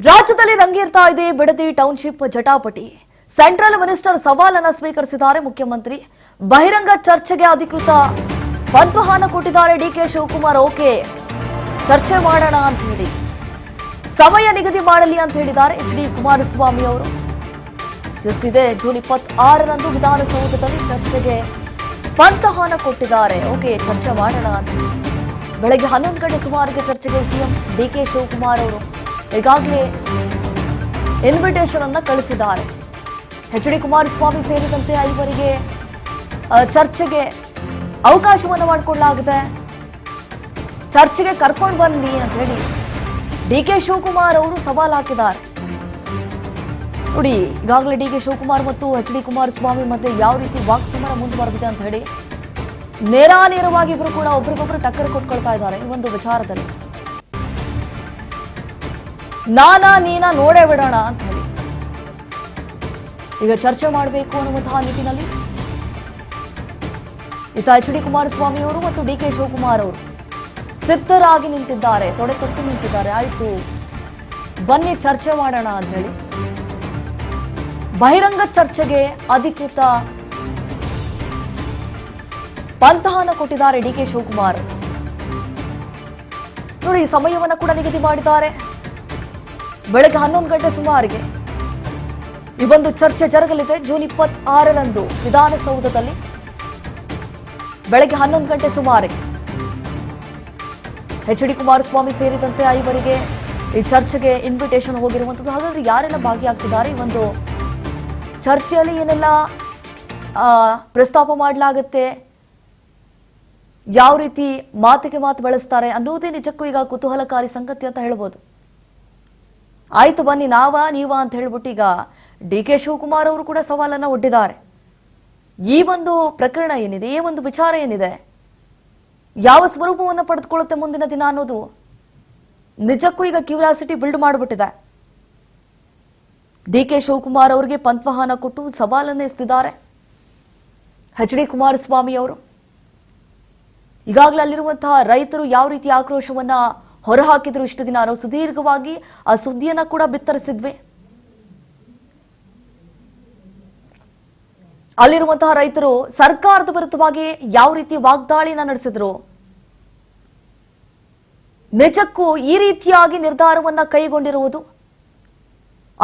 ರಾಜ್ಯದಲ್ಲಿ ರಂಗೇರ್ತಾ ಇದೆ Bidadi township ಜಟಾಪಟಿ. Central minister ಸವಾಲನ್ನು ಸ್ವೀಕರಿಸಿದ್ದಾರೆ ಮುಖ್ಯಮಂತ್ರಿ. ಬಹಿರಂಗ ಚರ್ಚೆಗೆ ಅಧಿಕೃತ ಪಂಥಾಹ್ವಾನ ಕೊಟ್ಟಿದ್ದಾರೆ ಡಿಕೆ ಶಿವಕುಮಾರ್. ಓಕೆ, ಚರ್ಚೆ ಮಾಡೋಣ ಅಂತ ಹೇಳಿ ಸಮಯ ನಿಗದಿ ಮಾಡಲಿ ಅಂತ ಹೇಳಿದ್ದಾರೆ ಎಚ್.ಡಿ. ಕುಮಾರಸ್ವಾಮಿ ಅವರು. ಇದೆ ಜೂನ್ 26ರಂದು ವಿಧಾನಸೌಧದಲ್ಲಿ ಚರ್ಚೆಗೆ ಪಂಥಾಹ್ವಾನ ಕೊಟ್ಟಿದ್ದಾರೆ. ಓಕೆ, ಚರ್ಚೆ ಮಾಡೋಣ ಅಂತ. ಬೆಳಗ್ಗೆ 11 ಗಂಟೆ ಸುಮಾರಿಗೆ ಚರ್ಚೆಗೆ ಸಿಎಂ ಡಿಕೆ ಶಿವಕುಮಾರ್ ಅವರು ಈಗಾಗಲೇ ಇನ್ವಿಟೇಷನ್ ಅನ್ನು ಕಳಿಸಿದ್ದಾರೆ. ಎಚ್.ಡಿ. ಕುಮಾರಸ್ವಾಮಿ ಸೇರಿದಂತೆ 5 ಚರ್ಚೆಗೆ ಅವಕಾಶವನ್ನು ಮಾಡಿಕೊಳ್ಳಲಾಗಿದೆ. ಚರ್ಚೆಗೆ ಕರ್ಕೊಂಡು ಬನ್ನಿ ಅಂತ ಹೇಳಿ ಡಿಕೆ ಶಿವಕುಮಾರ್ ಅವರು ಸವಾಲು ಹಾಕಿದ್ದಾರೆ. ನೋಡಿ, ಈಗಾಗಲೇ ಡಿಕೆ ಶಿವಕುಮಾರ್ ಮತ್ತು ಎಚ್.ಡಿ. ಕುಮಾರಸ್ವಾಮಿ ಮಧ್ಯೆ ಯಾವ ರೀತಿ ವಾಕ್ಸಮರ ಮುಂದುವರೆದಿದೆ ಅಂತ ಹೇಳಿ ನೇರಾನೇರವಾಗಿ ಇಬ್ಬರು ಕೂಡ ಒಬ್ರಿಗೊಬ್ರು ಟಕ್ಕರ್ ಕೊಟ್ಕೊಳ್ತಾ ಇದ್ದಾರೆ. ಈ ಒಂದು ವಿಚಾರದಲ್ಲಿ ನಾನಾ ನೀನಾ ನೋಡೇ ಬಿಡೋಣ ಅಂತ ಹೇಳಿ ಈಗ ಚರ್ಚೆ ಮಾಡಬೇಕು ಅನ್ನುವಂತಹ ನಿಟ್ಟಿನಲ್ಲಿ ಈತ ಎಚ್.ಡಿ. ಕುಮಾರಸ್ವಾಮಿ ಅವರು ಮತ್ತು ಡಿಕೆ ಶಿವಕುಮಾರ್ ಅವರು ಸಿದ್ಧರಾಗಿ ನಿಂತಿದ್ದಾರೆ, ತೊಡೆ ತೊಟ್ಟು ನಿಂತಿದ್ದಾರೆ. ಆಯ್ತು, ಬನ್ನಿ ಚರ್ಚೆ ಮಾಡೋಣ ಅಂತ ಹೇಳಿ ಬಹಿರಂಗ ಚರ್ಚೆಗೆ ಅಧಿಕೃತ ಪಂಥಾಹ್ವಾನ ಕೊಟ್ಟಿದ್ದಾರೆ ಡಿಕೆ ಶಿವಕುಮಾರ್. ನೋಡಿ, ಸಮಯವನ್ನು ಕೂಡ ನಿಗದಿ ಮಾಡಿದ್ದಾರೆ. ಬೆಳಗ್ಗೆ 11 ಗಂಟೆ ಸುಮಾರಿಗೆ ಈ ಒಂದು ಚರ್ಚೆ ಜರುಗಲಿದೆ. ಜೂನ್ 26ರಂದು ವಿಧಾನಸೌಧದಲ್ಲಿ ಬೆಳಗ್ಗೆ 11 ಗಂಟೆ ಸುಮಾರಿಗೆ ಎಚ್.ಡಿ. ಕುಮಾರಸ್ವಾಮಿ ಸೇರಿದಂತೆ 5 ಈ ಚರ್ಚೆಗೆ ಇನ್ವಿಟೇಷನ್ ಹೋಗಿರುವಂಥದ್ದು. ಹಾಗಾದ್ರೆ ಯಾರೆಲ್ಲ ಭಾಗಿಯಾಗ್ತಿದ್ದಾರೆ ಈ ಒಂದು ಚರ್ಚೆಯಲ್ಲಿ, ಏನೆಲ್ಲ ಪ್ರಸ್ತಾಪ ಮಾಡಲಾಗುತ್ತೆ, ಯಾವ ರೀತಿ ಮಾತಿಗೆ ಮಾತು ಬೆಳೆಸ್ತಾರೆ ಅನ್ನೋದೇ ನಿಜಕ್ಕೂ ಈಗ ಕುತೂಹಲಕಾರಿ ಸಂಗತಿ ಅಂತ ಹೇಳ್ಬೋದು. ಆಯ್ತು, ಬನ್ನಿ ನೀವಾ ಅಂತ ಹೇಳ್ಬಿಟ್ಟು ಈಗ ಡಿ.ಕೆ. ಶಿವಕುಮಾರ್ ಅವರು ಕೂಡ ಸವಾಲನ್ನು ಒಡ್ಡಿದ್ದಾರೆ. ಈ ಒಂದು ಪ್ರಕರಣ ಏನಿದೆ, ಈ ಒಂದು ವಿಚಾರ ಏನಿದೆ, ಯಾವ ಸ್ವರೂಪವನ್ನು ಪಡೆದುಕೊಳ್ಳುತ್ತೆ ಮುಂದಿನ ದಿನ ಅನ್ನೋದು ನಿಜಕ್ಕೂ ಈಗ ಕ್ಯೂರಿಯಾಸಿಟಿ ಬಿಲ್ಡ್ ಮಾಡಿಬಿಟ್ಟಿದೆ. ಡಿ.ಕೆ. ಶಿವಕುಮಾರ್ ಅವರಿಗೆ ಪಂಥಾಹ್ವಾನ ಕೊಟ್ಟು ಸವಾಲನ್ನು ಎಸೆದಿದ್ದಾರೆ ಎಚ್.ಡಿ. ಕುಮಾರಸ್ವಾಮಿ ಅವರು. ಈಗಾಗಲೇ ಅಲ್ಲಿರುವಂತಹ ರೈತರು ಯಾವ ರೀತಿ ಆಕ್ರೋಶವನ್ನ ಹೊರಹಾಕಿದ್ರು ಇಷ್ಟು ದಿನ ನಾವು ಸುದೀರ್ಘವಾಗಿ ಆ ಸುದ್ದಿಯನ್ನ ಕೂಡ ಬಿತ್ತರಿಸಿದ್ವಿ. ಅಲ್ಲಿರುವಂತಹ ರೈತರು ಸರ್ಕಾರದ ವಿರುದ್ಧವಾಗಿ ಯಾವ ರೀತಿ ವಾಗ್ದಾಳಿಯನ್ನ ನಡೆಸಿದ್ರು, ನಿಜಕ್ಕೂ ಈ ರೀತಿಯಾಗಿ ನಿರ್ಧಾರವನ್ನ ಕೈಗೊಂಡಿರುವುದು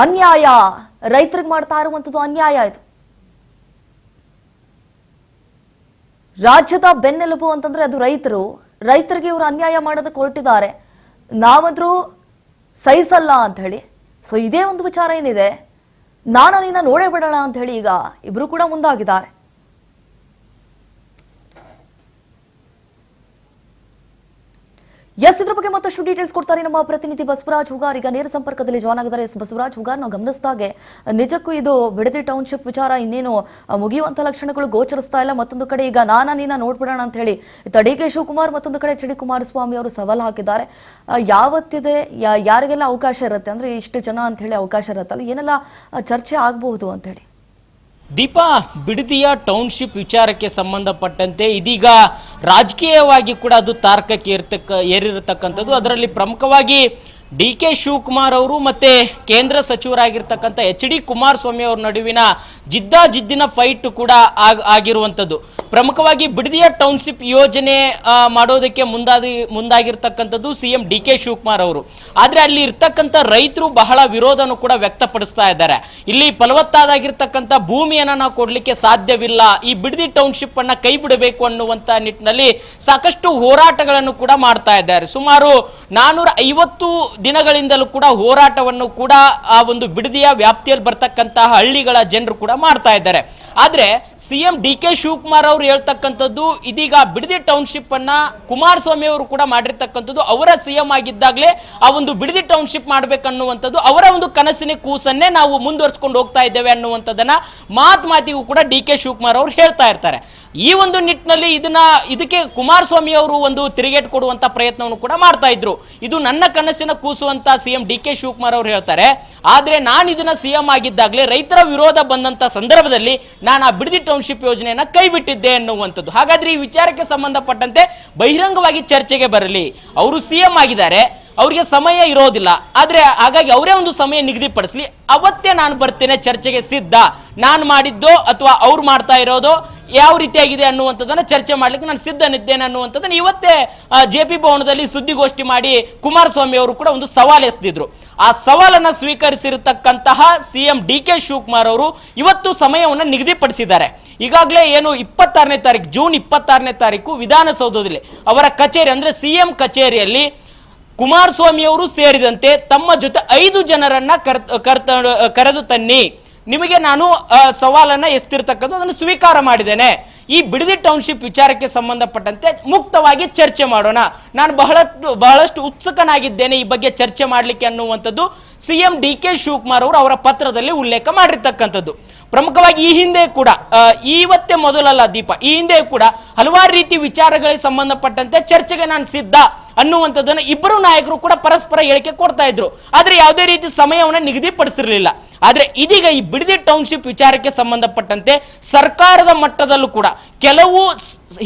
ಅನ್ಯಾಯ, ರೈತರಿಗೆ ಮಾಡ್ತಾ ಇರುವಂಥದ್ದು ಅನ್ಯಾಯ. ಇದು ರಾಜ್ಯದ ಬೆನ್ನೆಲುಬು ಅಂತಂದ್ರೆ ಅದು ರೈತರಿಗೆ ಇವರು ಅನ್ಯಾಯ ಮಾಡೋದಕ್ಕೆ ಹೊರಟಿದ್ದಾರೆ, ನಾವಾದ್ರೂ ಸಹಿಸಲ್ಲ ಅಂತ ಹೇಳಿ. ಸೊ ಇದೇ ಒಂದು ವಿಚಾರ ಏನಿದೆ, ನೀನ ನೋಡೇ ಬಿಡೋಣ ಅಂತ ಹೇಳಿ ಈಗ ಇಬ್ರು ಕೂಡ ಮುಂದಾಗಿದ್ದಾರೆ. ಇದ್ರ ಬಗ್ಗೆ ಮತ್ತಷ್ಟು ಡೀಟೇಲ್ಸ್ ಕೊಡ್ತಾರೆ ನಮ್ಮ ಪ್ರತಿನಿಧಿ ಬಸವರಾಜ್ ಹುಗಾರ್. ಈಗ ನೇರ ಸಂಪರ್ಕದಲ್ಲಿ ಜಾಯ್ನ್ ಆಗಿದ್ದಾರೆ. ಬಸವರಾಜ್ ಹುಗಾರ್, ನಾವು ಗಮನಿಸಿದಾಗೆ ನಿಜಕ್ಕೂ ಇದು ಬಿಡದಿ ಟೌನ್ಶಿಪ್ ವಿಚಾರ ಇನ್ನೇನು ಮುಗಿಯುವಂತ ಲಕ್ಷಣಗಳು ಗೋಚರಿಸ್ತಾ ಇಲ್ಲ. ಮತ್ತೊಂದು ಕಡೆ ಈಗ ನೀನ ನೋಡ್ಬಿಡೋಣ ಅಂತ ಹೇಳಿ ಡಿ.ಕೆ. ಶಿವಕುಮಾರ್, ಮತ್ತೊಂದು ಕಡೆ ಎಚ್.ಡಿ. ಕುಮಾರಸ್ವಾಮಿ ಅವರು ಸವಾಲು ಹಾಕಿದ್ದಾರೆ. ಯಾವತ್ತಿದೆ, ಯಾರಿಗೆಲ್ಲ ಅವಕಾಶ ಇರುತ್ತೆ, ಅಂದ್ರೆ ಇಷ್ಟು ಜನ ಅಂತ ಹೇಳಿ ಅವಕಾಶ ಇರುತ್ತಲ್ಲ, ಏನೆಲ್ಲ ಚರ್ಚೆ ಆಗಬಹುದು ಅಂತ ಹೇಳಿ? ದೀಪಾ, ಬಿಡದಿಯ ಟೌನ್ಶಿಪ್ ವಿಚಾರಕ್ಕೆ ಸಂಬಂಧಪಟ್ಟಂತೆ ಇದೀಗ ರಾಜಕೀಯವಾಗಿ ಕೂಡ ಅದು ತಾರಕಕ್ಕೆ ಏರಿರತಕ್ಕಂಥದ್ದು. ಅದರಲ್ಲಿ ಪ್ರಮುಖವಾಗಿ ಡಿ.ಕೆ. ಶಿವಕುಮಾರ್ ಅವರು ಮತ್ತೆ ಕೇಂದ್ರ ಸಚಿವರಾಗಿರ್ತಕ್ಕಂಥ ಎಚ್.ಡಿ. ಕುಮಾರಸ್ವಾಮಿ ಅವರ ನಡುವಿನ ಜಿದ್ದಿನ ಫೈಟ್ ಕೂಡ ಆಗಿರುವಂಥದ್ದು. ಪ್ರಮುಖವಾಗಿ ಬಿಡದಿಯ ಟೌನ್ಶಿಪ್ ಯೋಜನೆ ಮಾಡೋದಕ್ಕೆ ಮುಂದಾಗಿರ್ತಕ್ಕಂಥದ್ದು ಸಿಎಂ ಡಿ.ಕೆ. ಶಿವಕುಮಾರ್ ಅವರು. ಆದರೆ ಅಲ್ಲಿ ಇರ್ತಕ್ಕಂಥ ರೈತರು ಬಹಳ ವಿರೋಧನೂ ಕೂಡ ವ್ಯಕ್ತಪಡಿಸ್ತಾ ಇದ್ದಾರೆ. ಇಲ್ಲಿ ಫಲವತ್ತಾಗಿರ್ತಕ್ಕಂಥ ಭೂಮಿಯನ್ನು ನಾವು ಕೊಡಲಿಕ್ಕೆ ಸಾಧ್ಯವಿಲ್ಲ, ಈ ಬಿಡದಿ ಟೌನ್ಶಿಪ್ ಅನ್ನ ಕೈ ಬಿಡಬೇಕು ಅನ್ನುವಂಥ ನಿಟ್ಟಿನಲ್ಲಿ ಸಾಕಷ್ಟು ಹೋರಾಟಗಳನ್ನು ಕೂಡ ಮಾಡ್ತಾ ಇದ್ದಾರೆ. ಸುಮಾರು 450 ದಿನಗಳಿಂದಲೂ ಕೂಡ ಹೋರಾಟವನ್ನು ಕೂಡ ಆ ಒಂದು ಬಿಡದಿಯ ವ್ಯಾಪ್ತಿಯಲ್ಲಿ ಬರ್ತಕ್ಕಂತಹ ಹಳ್ಳಿಗಳ ಜನರು ಕೂಡ ಮಾಡ್ತಾ ಇದ್ದಾರೆ. ಆದ್ರೆ ಸಿಎಂ ಡಿ.ಕೆ. ಶಿವಕುಮಾರ್ ಅವರು ಹೇಳ್ತಕ್ಕಂಥದ್ದು, ಇದೀಗ ಬಿಡದಿ ಟೌನ್ಶಿಪ್ ಅನ್ನ ಕುಮಾರಸ್ವಾಮಿ ಅವರು ಕೂಡ ಮಾಡಿರ್ತಕ್ಕಂಥದ್ದು, ಅವರ ಸಿಎಂ ಆಗಿದ್ದಾಗಲೇ ಆ ಒಂದು ಬಿಡದಿ ಟೌನ್ಶಿಪ್ ಮಾಡ್ಬೇಕನ್ನುವಂಥದ್ದು ಅವರ ಒಂದು ಕನಸಿನ ಕೂಸನ್ನೇ ನಾವು ಮುಂದುವರ್ಸ್ಕೊಂಡು ಹೋಗ್ತಾ ಇದ್ದೇವೆ ಅನ್ನುವಂಥದ್ದನ್ನ ಮಾತಿಗೂ ಕೂಡ ಡಿ.ಕೆ. ಶಿವಕುಮಾರ್ ಅವರು ಹೇಳ್ತಾ ಇರ್ತಾರೆ. ಈ ಒಂದು ನಿಟ್ಟಿನಲ್ಲಿ ಇದಕ್ಕೆ ಕುಮಾರಸ್ವಾಮಿ ಅವರು ಒಂದು ತಿರುಗೇಟು ಕೊಡುವಂತ ಪ್ರಯತ್ನವನ್ನು ಕೂಡ ಮಾಡ್ತಾ ಇದ್ರು. ಇದು ನನ್ನ ಕನಸಿನ ಕೂಸು ಅಂತ ಸಿಎಂ ಡಿ.ಕೆ. ಶಿವಕುಮಾರ್ ಅವರು ಹೇಳ್ತಾರೆ. ಆದ್ರೆ ನಾನು ಇದನ್ನ ಸಿಎಂ ಆಗಿದ್ದಾಗಲೇ ರೈತರ ವಿರೋಧ ಬಂದಂತ ಸಂದರ್ಭದಲ್ಲಿ ನಾನು ಆ ಬಿಡದಿ ಟೌನ್ಶಿಪ್ ಯೋಜನೆಯನ್ನ ಕೈ ಬಿಟ್ಟಿದ್ದೆ ಅನ್ನುವಂಥದ್ದು. ಹಾಗಾದ್ರೆ ಈ ವಿಚಾರಕ್ಕೆ ಸಂಬಂಧಪಟ್ಟಂತೆ ಬಹಿರಂಗವಾಗಿ ಚರ್ಚೆಗೆ ಬರಲಿ. ಅವರು ಸಿಎಂ ಆಗಿದ್ದಾರೆ, ಅವರಿಗೆ ಸಮಯ ಇರೋದಿಲ್ಲ. ಆದ್ರೆ ಹಾಗಾಗಿ ಅವರೇ ಒಂದು ಸಮಯ ನಿಗದಿಪಡಿಸಲಿ, ಅವತ್ತೇ ನಾನು ಬರ್ತೇನೆ, ಚರ್ಚೆಗೆ ಸಿದ್ಧ, ನಾನು ಮಾಡಿದ್ದೋ ಅಥವಾ ಅವ್ರು ಮಾಡ್ತಾ ಇರೋದೋ ಯಾವ ರೀತಿಯಾಗಿದೆ ಅನ್ನುವಂಥದ್ದನ್ನ ಚರ್ಚೆ ಮಾಡ್ಲಿಕ್ಕೆ ನಾನು ಸಿದ್ಧನಿದ್ದೇನೆ ಅನ್ನುವಂಥದ್ದನ್ನ ಇವತ್ತೇ JP ಭವನದಲ್ಲಿ ಸುದ್ದಿಗೋಷ್ಠಿ ಮಾಡಿ ಕುಮಾರಸ್ವಾಮಿ ಅವರು ಕೂಡ ಒಂದು ಸವಾಲು ಎಸೆದಿದ್ರು. ಆ ಸವಾಲನ್ನ ಸ್ವೀಕರಿಸಿರತಕ್ಕಂತಹ CM DK ಶಿವಕುಮಾರ್ ಅವರು ಇವತ್ತು ಸಮಯವನ್ನು ನಿಗದಿಪಡಿಸಿದ್ದಾರೆ. ಈಗಾಗಲೇ ಏನು 26ನೇ ತಾರೀಕು ಜೂನ್ 26ನೇ ತಾರೀಕು ವಿಧಾನಸೌಧದಲ್ಲಿ ಅವರ ಕಚೇರಿ ಅಂದ್ರೆ CM ಕಚೇರಿಯಲ್ಲಿ ಕುಮಾರಸ್ವಾಮಿ ಅವರು ಸೇರಿದಂತೆ ತಮ್ಮ ಜೊತೆ 5 ಜನರನ್ನ ಕರೆದು ತನ್ನಿ, ನಿಮಗೆ ನಾನು ಸವಾಲನ್ನ ಎಸ್ತಿರ್ತಕ್ಕಂಥ ಅದನ್ನು ಸ್ವೀಕಾರ ಮಾಡಿದ್ದೇನೆ, ಈ ಬಿಡದಿ ಟೌನ್ಶಿಪ್ ವಿಚಾರಕ್ಕೆ ಸಂಬಂಧಪಟ್ಟಂತೆ ಮುಕ್ತವಾಗಿ ಚರ್ಚೆ ಮಾಡೋಣ, ನಾನು ಬಹಳಷ್ಟು ಉತ್ಸುಕನಾಗಿದ್ದೇನೆ ಈ ಬಗ್ಗೆ ಚರ್ಚೆ ಮಾಡಲಿಕ್ಕೆ ಅನ್ನುವಂಥದ್ದು CM DK ಶಿವಕುಮಾರ್ ಅವರು ಅವರ ಪತ್ರದಲ್ಲಿ ಉಲ್ಲೇಖ ಮಾಡಿರ್ತಕ್ಕಂಥದ್ದು. ಪ್ರಮುಖವಾಗಿ ಈ ಹಿಂದೆ ಕೂಡ ಇವತ್ತೇ ಮೊದಲಲ್ಲ ದೀಪ, ಈ ಹಿಂದೆ ಕೂಡ ಹಲವಾರು ರೀತಿ ವಿಚಾರಗಳಿಗೆ ಸಂಬಂಧಪಟ್ಟಂತೆ ಚರ್ಚೆಗೆ ನಾನು ಸಿದ್ಧ ಅನ್ನುವಂಥದ್ದನ್ನು ಇಬ್ಬರು ನಾಯಕರು ಕೂಡ ಪರಸ್ಪರ ಹೇಳಿಕೆ ಕೊಡ್ತಾ ಇದ್ರು. ಆದ್ರೆ ಯಾವುದೇ ರೀತಿ ಸಮಯವನ್ನು ನಿಗದಿಪಡಿಸಿರಲಿಲ್ಲ. ಆದ್ರೆ ಇದೀಗ ಈ ಬಿಡದಿ ಟೌನ್ಶಿಪ್ ವಿಚಾರಕ್ಕೆ ಸಂಬಂಧಪಟ್ಟಂತೆ ಸರ್ಕಾರದ ಮಟ್ಟದಲ್ಲೂ ಕೂಡ ಕೆಲವು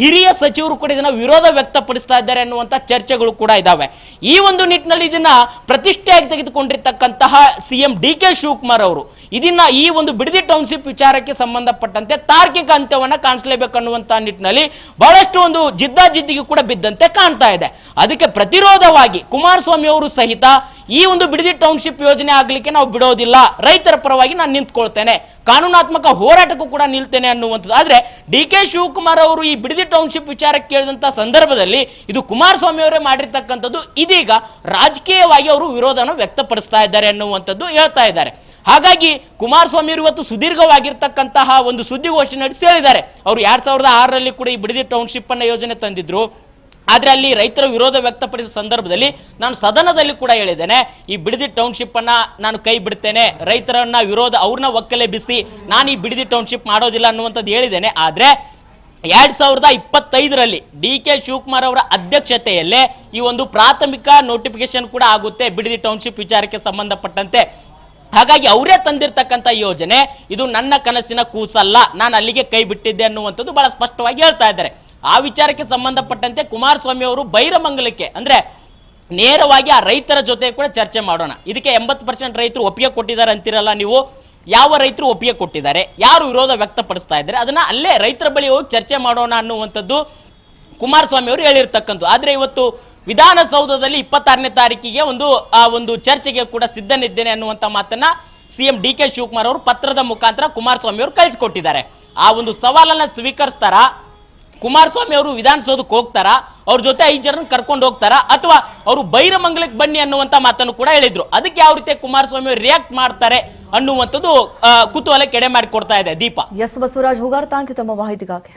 ಹಿರಿಯ ಸಚಿವರು ಕೂಡ ಇದನ್ನ ವಿರೋಧ ವ್ಯಕ್ತಪಡಿಸ್ತಾ ಇದ್ದಾರೆ ಅನ್ನುವಂಥ ಚರ್ಚೆಗಳು ಕೂಡ ಇದಾವೆ. ಈ ಒಂದು ನಿಟ್ಟಿನಲ್ಲಿ ಇದನ್ನ ಪ್ರತಿಷ್ಠೆಯಾಗಿ ತೆಗೆದುಕೊಂಡಿರ್ತಕ್ಕಂತಹ CM DK ಶಿವಕುಮಾರ್ ಅವರು ಇದನ್ನ ಈ ಒಂದು ಬಿಡದಿ ಟೌನ್ಶಿಪ್ ವಿಚಾರಕ್ಕೆ ಸಂಬಂಧಪಟ್ಟಂತೆ ತಾರ್ಕಿಕ ಅಂತ್ಯವನ್ನ ಕಾಣಿಸಲೇಬೇಕನ್ನುವಂತ ನಿಟ್ಟಿನಲ್ಲಿ ಬಹಳಷ್ಟು ಒಂದು ಜಿದ್ದಾಜಿದ್ದಿಗೆ ಕೂಡ ಬಿದ್ದಂತೆ ಕಾಣ್ತಾ ಇದೆ. ಅದಕ್ಕೆ ಪ್ರತಿರೋಧವಾಗಿ ಕುಮಾರಸ್ವಾಮಿ ಅವರು ಸಹಿತ ಈ ಒಂದು ಬಿಡದಿ ಟೌನ್ಶಿಪ್ ಯೋಜನೆ ಆಗ್ಲಿಕ್ಕೆ ನಾವು ಬಿಡೋದಿಲ್ಲ, ರೈತರ ಪರವಾಗಿ ನಾನು ನಿಂತ್ಕೊಳ್ತೇನೆ, ಕಾನೂನಾತ್ಮಕ ಹೋರಾಟಕ್ಕೂ ಕೂಡ ನಿಲ್ತೇನೆ ಅನ್ನುವಂಥದ್ದು. ಆದ್ರೆ DK ಶಿವಕುಮಾರ್ ಅವರು ಈ ಬಿಡದಿ ಟೌನ್ಶಿಪ್ ವಿಚಾರಕ್ಕೆ ಕೇಳಿದಂತ ಸಂದರ್ಭದಲ್ಲಿ ಇದು ಕುಮಾರಸ್ವಾಮಿ ಅವರೇ ಮಾಡಿರ್ತಕ್ಕಂಥದ್ದು, ಇದೀಗ ರಾಜಕೀಯವಾಗಿ ಅವರು ವಿರೋಧನ ವ್ಯಕ್ತಪಡಿಸ್ತಾ ಇದ್ದಾರೆ ಅನ್ನುವಂಥದ್ದು ಹೇಳ್ತಾ ಇದ್ದಾರೆ. ಹಾಗಾಗಿ ಕುಮಾರಸ್ವಾಮಿ ಅವರು ಇವತ್ತು ಸುದೀರ್ಘವಾಗಿರ್ತಕ್ಕಂತಹ ಒಂದು ಸುದ್ದಿಗೋಷ್ಠಿ ನಡೆಸಿ ಹೇಳಿದ್ದಾರೆ. ಅವರು 2006ರಲ್ಲಿ ಕೂಡ ಈ ಬಿಡದಿ ಟೌನ್ಶಿಪ್ ಅನ್ನ ಯೋಜನೆ ತಂದಿದ್ರು. ಆದರೆ ಅಲ್ಲಿ ರೈತರ ವಿರೋಧ ವ್ಯಕ್ತಪಡಿಸಿದ ಸಂದರ್ಭದಲ್ಲಿ ನಾನು ಸದನದಲ್ಲಿ ಕೂಡ ಹೇಳಿದ್ದೇನೆ, ಈ ಬಿಡದಿ ಟೌನ್ಶಿಪ್ ಅನ್ನ ನಾನು ಕೈ ಬಿಡ್ತೇನೆ, ರೈತರನ್ನ ವಿರೋಧ ಅವ್ರನ್ನ ಒಕ್ಕಲೆಬ್ಬಿಸಿ ನಾನು ಈ ಬಿಡದಿ ಟೌನ್ಶಿಪ್ ಮಾಡೋದಿಲ್ಲ ಅನ್ನುವಂಥದ್ದು ಹೇಳಿದ್ದೇನೆ. ಆದರೆ 2025ರಲ್ಲಿ DK ಶಿವಕುಮಾರ್ ಅವರ ಅಧ್ಯಕ್ಷತೆಯಲ್ಲೇ ಈ ಒಂದು ಪ್ರಾಥಮಿಕ ನೋಟಿಫಿಕೇಶನ್ ಕೂಡ ಆಗುತ್ತೆ ಬಿಡದಿ ಟೌನ್ಶಿಪ್ ವಿಚಾರಕ್ಕೆ ಸಂಬಂಧಪಟ್ಟಂತೆ. ಹಾಗಾಗಿ ಅವರೇ ತಂದಿರತಕ್ಕಂಥ ಯೋಜನೆ ಇದು ನನ್ನ ಕನಸಿನ ಕೂಸಲ್ಲ, ನಾನು ಅಲ್ಲಿಗೆ ಕೈ ಬಿಟ್ಟಿದ್ದೆ ಅನ್ನುವಂಥದ್ದು ಬಹಳ ಸ್ಪಷ್ಟವಾಗಿ ಹೇಳ್ತಾ ಇದ್ದಾರೆ. ಆ ವಿಚಾರಕ್ಕೆ ಸಂಬಂಧಪಟ್ಟಂತೆ ಕುಮಾರಸ್ವಾಮಿ ಅವರು ಬೈರಮಂಗಲಕ್ಕೆ ಅಂದ್ರೆ ನೇರವಾಗಿ ಆ ರೈತರ ಜೊತೆ ಕೂಡ ಚರ್ಚೆ ಮಾಡೋಣ, ಇದಕ್ಕೆ 80% ರೈತರು ಒಪ್ಪಿಗೆ ಕೊಟ್ಟಿದ್ದಾರೆ ಅಂತಿರಲ್ಲ ನೀವು, ಯಾವ ರೈತರು ಒಪ್ಪಿಗೆ ಕೊಟ್ಟಿದ್ದಾರೆ, ಯಾರು ವಿರೋಧ ವ್ಯಕ್ತಪಡಿಸ್ತಾ ಇದ್ದಾರೆ, ಅದನ್ನ ಅಲ್ಲೇ ರೈತರ ಬಳಿ ಹೋಗಿ ಚರ್ಚೆ ಮಾಡೋಣ ಅನ್ನುವಂಥದ್ದು ಕುಮಾರಸ್ವಾಮಿ ಅವರು ಹೇಳಿರ್ತಕ್ಕಂಥ. ಆದ್ರೆ ಇವತ್ತು ವಿಧಾನಸೌಧದಲ್ಲಿ 26ನೇ ತಾರೀಕಿಗೆ ಒಂದು ಚರ್ಚೆಗೆ ಕೂಡ ಸಿದ್ಧನಿದ್ದೇನೆ ಅನ್ನುವಂಥ ಮಾತನ್ನ CM DK ಶಿವಕುಮಾರ್ ಅವರು ಪತ್ರದ ಮುಖಾಂತರ ಕುಮಾರಸ್ವಾಮಿ ಅವರು ಕಳಿಸಿಕೊಟ್ಟಿದ್ದಾರೆ. ಆ ಒಂದು ಸವಾಲನ್ನ ಸ್ವೀಕರಿಸ್ತಾರ, ಕುಮಾರಸ್ವಾಮಿ ಅವರು ವಿಧಾನಸೌಧಕ್ಕೆ ಹೋಗ್ತಾರ, ಅವ್ರ ಜೊತೆ 5 ಜನರನ್ನು ಕರ್ಕೊಂಡು ಹೋಗ್ತಾರ, ಅಥವಾ ಅವರು ಬೈರಮಂಗಲಕ್ಕೆ ಬನ್ನಿ ಅನ್ನುವಂಥ ಮಾತನ್ನು ಕೂಡ ಹೇಳಿದ್ರು. ಅದಕ್ಕೆ ಯಾವ ರೀತಿ ಕುಮಾರಸ್ವಾಮಿ ಅವರು ರಿಯಾಕ್ಟ್ ಮಾಡ್ತಾರೆ ಅನ್ನುವಂಥದ್ದು ಕುತೂಹಲ ಕೆಡೆ ಮಾಡಿಕೊಡ್ತಾ ಇದೆ. ದೀಪ. S Basavaraj Hoogar, thank you ತಮ್ಮ ಮಾಹಿತಿಗಾಗಿ.